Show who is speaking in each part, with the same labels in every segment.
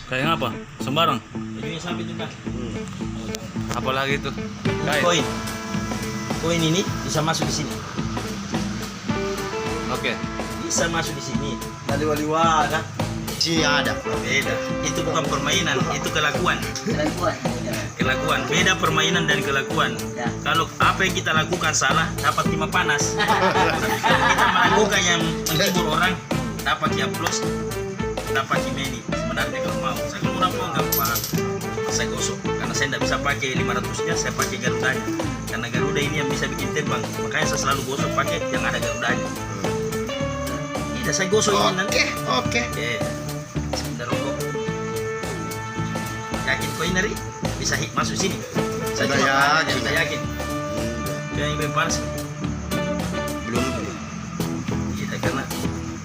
Speaker 1: Kayak apa? Sembarang.
Speaker 2: Ini sampai juga.
Speaker 1: Apalagi itu? Kayak.
Speaker 2: Koin. Koin ini bisa masuk di sini.
Speaker 1: Oke.
Speaker 2: Bisa masuk di sini. Wali-wali kan?
Speaker 3: Sini ada.
Speaker 2: Beda. Itu bukan permainan, itu kelakuan.
Speaker 4: Kelakuan.
Speaker 2: Kelakuan. Beda permainan dan kelakuan.
Speaker 4: Ya.
Speaker 2: Kalau apa yang kita lakukan salah, dapat timah panas. Tapi kalau kita melakukan yang menghibur orang, dapat kiaplos, dapat kimeni. Sebenarnya kalau mau, saya kalau orang mau nggak apa, saya gosok. Karena saya tidak bisa pakai 500-nya, saya pakai garudanya. Karena garuda ini yang bisa bikin terbang. Makanya saya selalu gosok pakai yang ada garudanya. Tidak, saya gosok ini nanti.
Speaker 3: Oke.
Speaker 2: Sebentar rokok. Yakin kau ini bisa masuk sini? Saya
Speaker 3: Sudah
Speaker 2: cuma
Speaker 3: yakin.
Speaker 2: saya yakin. Yang lebih panas.
Speaker 3: Belum.
Speaker 2: Iya, karena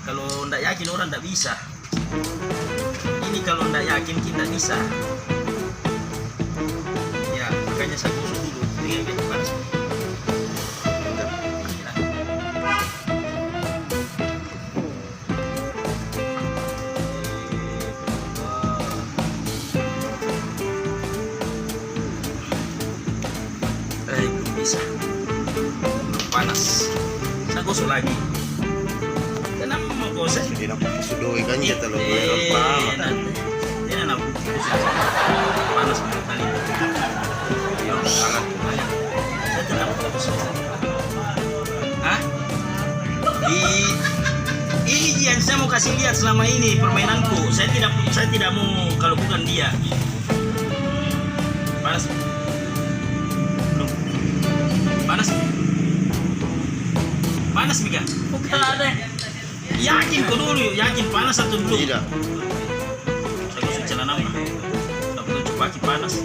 Speaker 2: kalau tidak yakin orang tidak bisa. Ini kalau tidak yakin kita tidak bisa. Ya, makanya saya gosok dulu. Ini lebih panas. Bisa panas, saya gosok lagi. Kenapa mau gosok?
Speaker 3: Hindi na pasudoi kan ya talo.
Speaker 2: Ini enak panas sekali. Sangat banyak. Saya tidak mau gosok. Hah? Ini yang saya mau kasih lihat selama ini permainanku. Saya tidak mau kalau bukan dia. Panas. Panas Mika?
Speaker 4: Bukan ada.
Speaker 2: Yakin kau dulu, yakin panas atau belum?
Speaker 3: Tidak.
Speaker 2: Saya gosok celana mah. Tapi kau coba panas.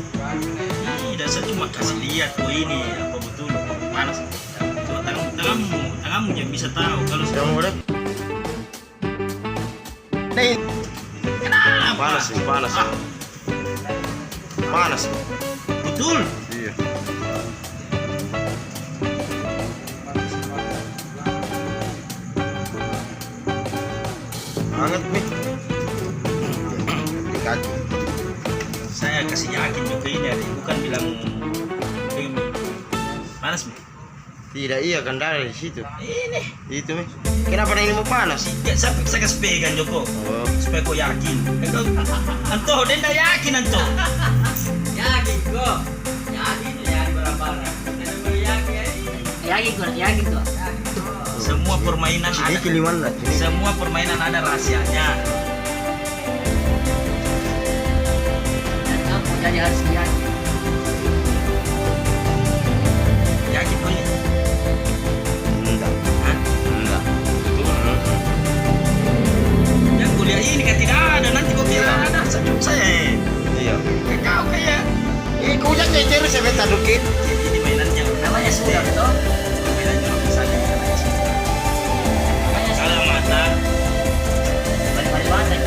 Speaker 2: Tidak, saya cuma kasih lihat kau ini apa betul panas. Coba tanganmu yang bisa tahu kalau
Speaker 3: Yang udah. Nih,
Speaker 2: kenapa?
Speaker 3: panas nih, panas.
Speaker 2: Ah,
Speaker 3: panas.
Speaker 2: betul.
Speaker 3: Iya. Hangat nih. Di kaki.
Speaker 2: Saya kasih yakin juga ini, bukan bilang panas Mi.
Speaker 3: Tidak, iya kan dari situ.
Speaker 2: Ini.
Speaker 3: Itu nih. Kenapa ini mau panas?
Speaker 2: Ya, saya kasih pegang Joko.
Speaker 3: Oh.
Speaker 2: Supaya kau yakin. Anto, dia tidak yakin Anto.
Speaker 4: Yakin kok. Yakin barang-barang. Yakin kok.
Speaker 2: Semua permainan
Speaker 3: Ini
Speaker 2: ada.
Speaker 3: kiliman lah.
Speaker 2: Semua permainan ada rahasianya.
Speaker 4: Dan kamu jadi harus yakin.
Speaker 2: Yakin kau ini?
Speaker 3: Enggak.
Speaker 2: Hah?
Speaker 3: Enggak.
Speaker 2: Yang kuliah ini kan tidak ada. Nanti kau kira ada. Saya.
Speaker 3: Iya.
Speaker 2: Kau kayak
Speaker 3: Kau jangan jadi sebentar dukit.
Speaker 2: ini mainannya.
Speaker 4: Namanya sudah betul.
Speaker 2: Mainannya orang misalnya.
Speaker 4: Namanya sudah.
Speaker 2: Kalau mata.
Speaker 4: Balik-balik banget.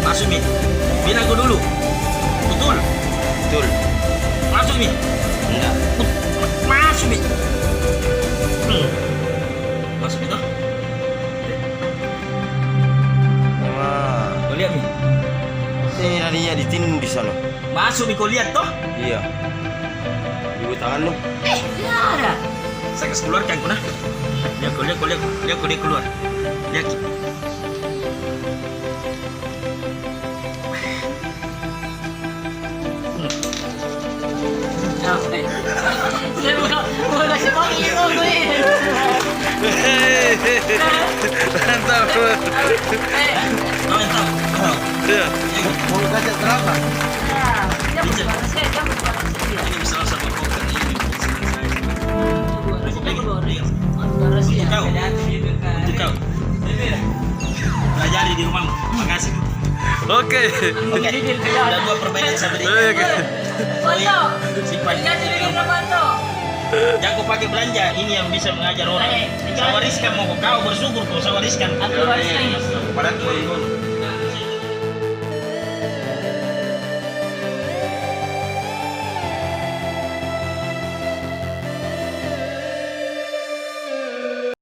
Speaker 2: Masuk Mi. Bilang kau dulu. Betul.
Speaker 3: Betul.
Speaker 2: Masuk Mi.
Speaker 3: Enggak.
Speaker 2: Masuk Mi. Masuk itu.
Speaker 3: Wah.
Speaker 2: Kau lihat Mi.
Speaker 3: Ini tadinya ditindih sana.
Speaker 2: Masuk Mi, kau lihat toh.
Speaker 3: Iya. Ibu tangan lu.
Speaker 4: Tidak ada.
Speaker 2: Saya kasih keluarkan kau nah. Lihat kau dia keluar. Lihat.
Speaker 4: Saya mau kasih pagi kok gue.
Speaker 1: Mantap.
Speaker 2: Kau yang tahu.
Speaker 1: Iya.
Speaker 3: Mau kasih terapa?
Speaker 4: Ya, dia bukan saya, dia bukan saya.
Speaker 2: Ini salah satu program ini.
Speaker 4: Rahasia.
Speaker 2: Kau. Itu kau. Pelajari di rumahmu. Makasih.
Speaker 1: Oke.
Speaker 2: Oke. Ada dua permainan saya berikan.
Speaker 1: Oke.
Speaker 4: Foto.
Speaker 2: Simpan.
Speaker 4: Lihat di video foto.
Speaker 2: Jangan kau pakai belanja. Ini yang bisa mengajar orang. Saya wariskan mau kau bersyukur kau. Saya wariskan.
Speaker 4: Aku wariskan.
Speaker 2: Pada kau.